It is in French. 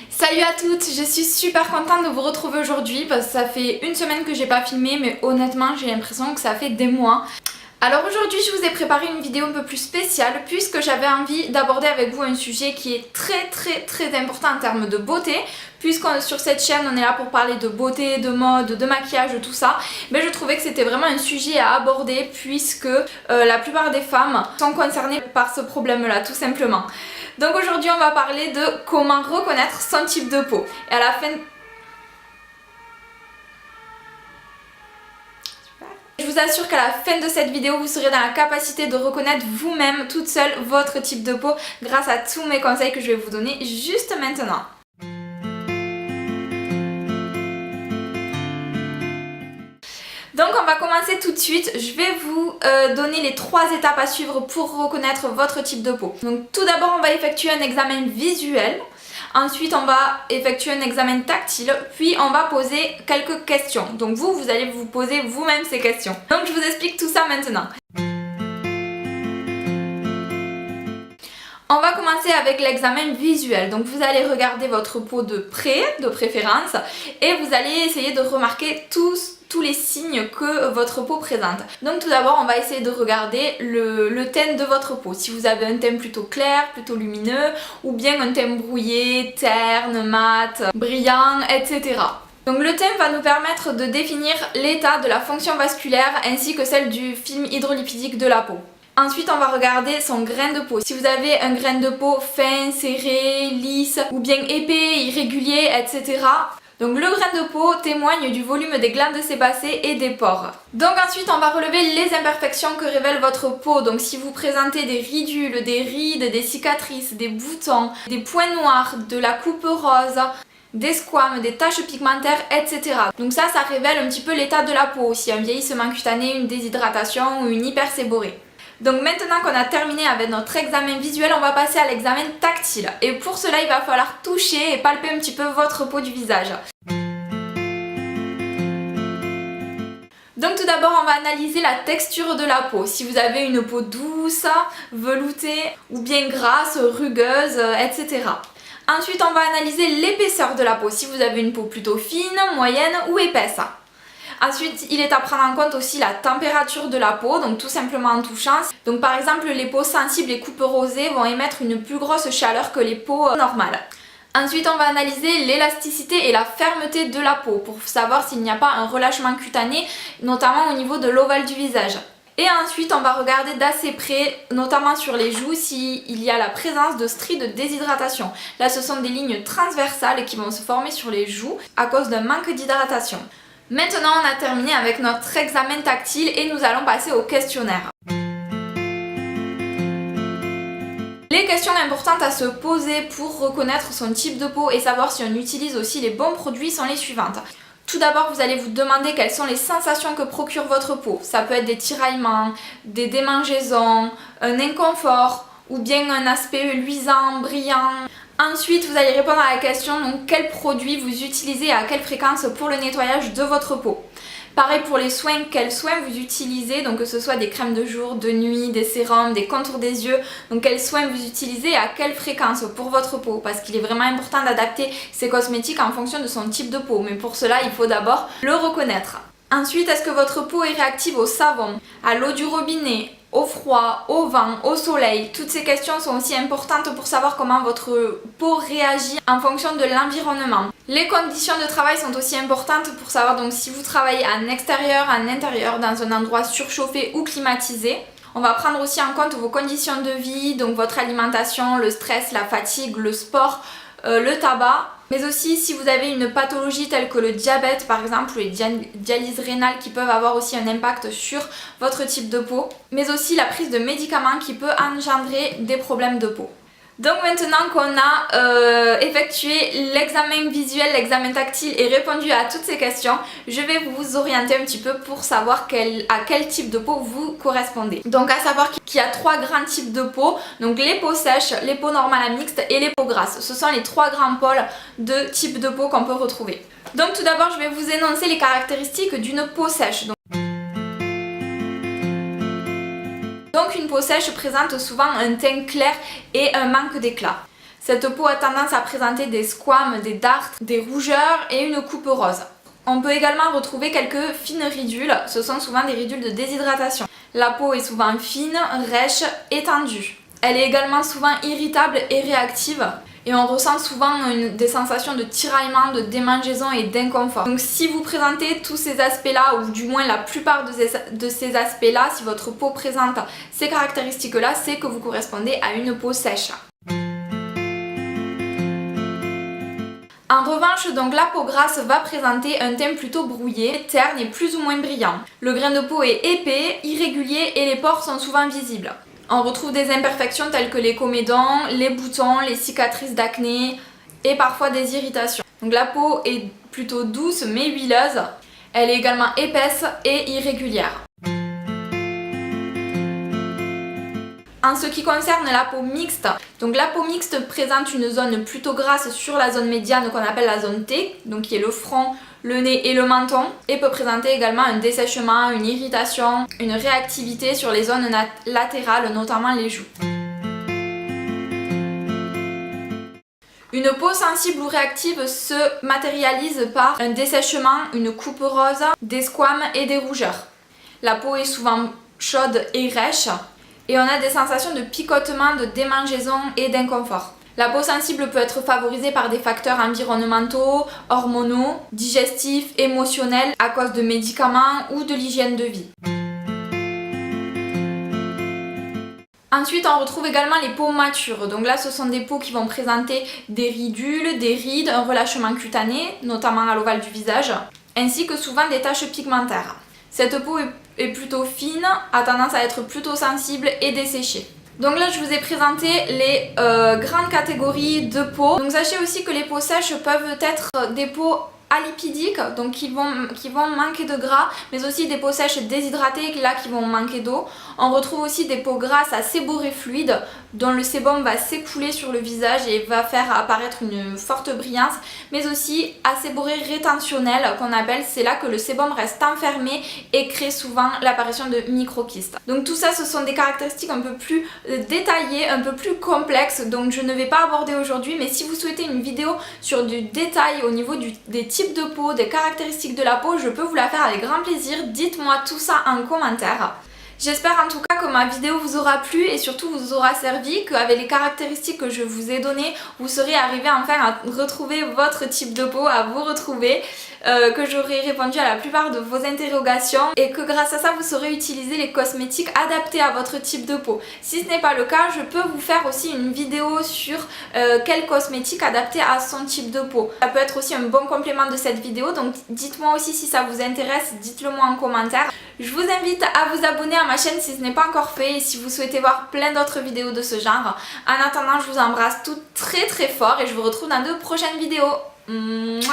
Salut à toutes, je suis super contente de vous retrouver aujourd'hui parce que ça fait une semaine que j'ai pas filmé, mais honnêtement j'ai l'impression que ça fait des mois. Alors aujourd'hui je vous ai préparé une vidéo un peu plus spéciale puisque j'avais envie d'aborder avec vous un sujet qui est très important en termes de beauté. Puisque sur cette chaîne on est là pour parler de beauté, de mode, de maquillage, tout ça, mais je trouvais que c'était vraiment un sujet à aborder puisque la plupart des femmes sont concernées par ce problème là tout simplement. Donc aujourd'hui on va parler de comment reconnaître son type de peau. Et à la fin... Je vous assure qu'à la fin de cette vidéo, vous serez dans la capacité de reconnaître vous-même, toute seule, votre type de peau grâce à tous mes conseils que je vais vous donner juste maintenant. Donc on va commencer tout de suite, je vais vous donner les 3 étapes à suivre pour reconnaître votre type de peau. Donc tout d'abord on va effectuer un examen visuel, ensuite on va effectuer un examen tactile, puis on va poser quelques questions. Donc vous allez vous poser vous-même ces questions. Donc je vous explique tout ça maintenant. On va commencer avec l'examen visuel. Donc vous allez regarder votre peau de près, de préférence, et vous allez essayer de remarquer tous les signes que votre peau présente. Donc tout d'abord on va essayer de regarder le teint de votre peau. Si vous avez un teint plutôt clair, plutôt lumineux, ou bien un teint brouillé, terne, mat, brillant, etc. Donc le teint va nous permettre de définir l'état de la fonction vasculaire ainsi que celle du film hydrolipidique de la peau. Ensuite on va regarder son grain de peau. Si vous avez un grain de peau fin, serré, lisse ou bien épais, irrégulier, etc. Donc le grain de peau témoigne du volume des glandes sébacées et des pores. Donc ensuite on va relever les imperfections que révèle votre peau. Donc si vous présentez des ridules, des rides, des cicatrices, des boutons, des points noirs, de la coupe rose, des squames, des taches pigmentaires, etc. Donc ça révèle un petit peu l'état de la peau aussi, un vieillissement cutané, une déshydratation ou une hyperséborrhée. Donc maintenant qu'on a terminé avec notre examen visuel, on va passer à l'examen tactile. Et pour cela, il va falloir toucher et palper un petit peu votre peau du visage. Donc tout d'abord, on va analyser la texture de la peau. Si vous avez une peau douce, veloutée ou bien grasse, rugueuse, etc. Ensuite, on va analyser l'épaisseur de la peau. Si vous avez une peau plutôt fine, moyenne ou épaisse. Ensuite, il est à prendre en compte aussi la température de la peau, donc tout simplement en touchant. Donc par exemple, les peaux sensibles et coupes rosées vont émettre une plus grosse chaleur que les peaux normales. Ensuite, on va analyser l'élasticité et la fermeté de la peau pour savoir s'il n'y a pas un relâchement cutané, notamment au niveau de l'ovale du visage. Et ensuite, on va regarder d'assez près, notamment sur les joues, s'il y a la présence de stries de déshydratation. Là, ce sont des lignes transversales qui vont se former sur les joues à cause d'un manque d'hydratation. Maintenant on a terminé avec notre examen tactile et nous allons passer au questionnaire. Les questions importantes à se poser pour reconnaître son type de peau et savoir si on utilise aussi les bons produits sont les suivantes. Tout d'abord vous allez vous demander quelles sont les sensations que procure votre peau. Ça peut être des tiraillements, des démangeaisons, un inconfort ou bien un aspect luisant, brillant. Ensuite, vous allez répondre à la question donc quel produit vous utilisez et à quelle fréquence pour le nettoyage de votre peau. Pareil pour les soins, quels soins vous utilisez, donc que ce soit des crèmes de jour, de nuit, des sérums, des contours des yeux, donc quels soins vous utilisez et à quelle fréquence pour votre peau, parce qu'il est vraiment important d'adapter ces cosmétiques en fonction de son type de peau, mais pour cela il faut d'abord le reconnaître. Ensuite, est-ce que votre peau est réactive au savon, à l'eau du robinet, au froid, au vent, au soleil? Toutes ces questions sont aussi importantes pour savoir comment votre peau réagit en fonction de l'environnement. Les conditions de travail sont aussi importantes pour savoir donc si vous travaillez en extérieur, en intérieur, dans un endroit surchauffé ou climatisé. On va prendre aussi en compte vos conditions de vie, donc votre alimentation, le stress, la fatigue, le sport, le tabac. Mais aussi si vous avez une pathologie telle que le diabète par exemple ou les dialyses rénales qui peuvent avoir aussi un impact sur votre type de peau. Mais aussi la prise de médicaments qui peut engendrer des problèmes de peau. Donc maintenant qu'on a effectué l'examen visuel, l'examen tactile et répondu à toutes ces questions, je vais vous orienter un petit peu pour savoir à quel type de peau vous correspondez. Donc à savoir qu'il y a 3 grands types de peau, donc les peaux sèches, les peaux normales à mixtes et les peaux grasses. Ce sont les 3 grands pôles de type de peau qu'on peut retrouver. Donc tout d'abord je vais vous énoncer les caractéristiques d'une peau sèche. Donc une peau sèche présente souvent un teint clair et un manque d'éclat. Cette peau a tendance à présenter des squames, des dartres, des rougeurs et une coupe rose. On peut également retrouver quelques fines ridules, ce sont souvent des ridules de déshydratation. La peau est souvent fine, rêche et tendue. Elle est également souvent irritable et réactive et on ressent souvent des sensations de tiraillement, de démangeaison et d'inconfort. Donc si vous présentez tous ces aspects-là, ou du moins la plupart de ces aspects-là, si votre peau présente ces caractéristiques-là, c'est que vous correspondez à une peau sèche. En revanche, donc la peau grasse va présenter un teint plutôt brouillé, terne et plus ou moins brillant. Le grain de peau est épais, irrégulier et les pores sont souvent visibles. On retrouve des imperfections telles que les comédons, les boutons, les cicatrices d'acné et parfois des irritations. Donc la peau est plutôt douce mais huileuse. Elle est également épaisse et irrégulière. En ce qui concerne la peau mixte, donc la peau mixte présente une zone plutôt grasse sur la zone médiane qu'on appelle la zone T, donc qui est le front, le nez et le menton, et peut présenter également un dessèchement, une irritation, une réactivité sur les zones latérales, notamment les joues. Une peau sensible ou réactive se matérialise par un dessèchement, une coupe rose, des squames et des rougeurs. La peau est souvent chaude et rêche. Et on a des sensations de picotement, de démangeaison et d'inconfort. La peau sensible peut être favorisée par des facteurs environnementaux, hormonaux, digestifs, émotionnels à cause de médicaments ou de l'hygiène de vie. Ensuite, on retrouve également les peaux matures. Donc là, ce sont des peaux qui vont présenter des ridules, des rides, un relâchement cutané, notamment à l'ovale du visage, ainsi que souvent des taches pigmentaires. Cette peau est plutôt fine, a tendance à être plutôt sensible et desséchée. Donc là je vous ai présenté les grandes catégories de peau. Donc sachez aussi que les peaux sèches peuvent être des peaux alipidiques, donc qui vont manquer de gras, mais aussi des peaux sèches déshydratées là qui vont manquer d'eau. On retrouve aussi des peaux grasses à séborrhées fluides dont le sébum va s'écouler sur le visage et va faire apparaître une forte brillance, mais aussi à séborrhées rétentionnelles qu'on appelle, c'est là que le sébum reste enfermé et crée souvent l'apparition de microkystes. Donc tout ça, ce sont des caractéristiques un peu plus détaillées, un peu plus complexes, donc je ne vais pas aborder aujourd'hui, mais si vous souhaitez une vidéo sur du détail au niveau des types de peau, des caractéristiques de la peau, je peux vous la faire avec grand plaisir. Dites-moi tout ça en commentaire. J'espère en tout cas que ma vidéo vous aura plu et surtout vous aura servi, qu'avec les caractéristiques que je vous ai données, vous serez arrivé enfin à retrouver votre type de peau, à vous retrouver, que j'aurai répondu à la plupart de vos interrogations et que grâce à ça vous saurez utiliser les cosmétiques adaptés à votre type de peau. Si ce n'est pas le cas, je peux vous faire aussi une vidéo sur quel cosmétique adapté à son type de peau. Ça peut être aussi un bon complément de cette vidéo, donc dites-moi aussi si ça vous intéresse, dites-le moi en commentaire. Je vous invite à vous abonner à ma chaîne si ce n'est pas encore fait et si vous souhaitez voir plein d'autres vidéos de ce genre. En attendant, je vous embrasse toutes très très fort et je vous retrouve dans de prochaines vidéos. Mouah.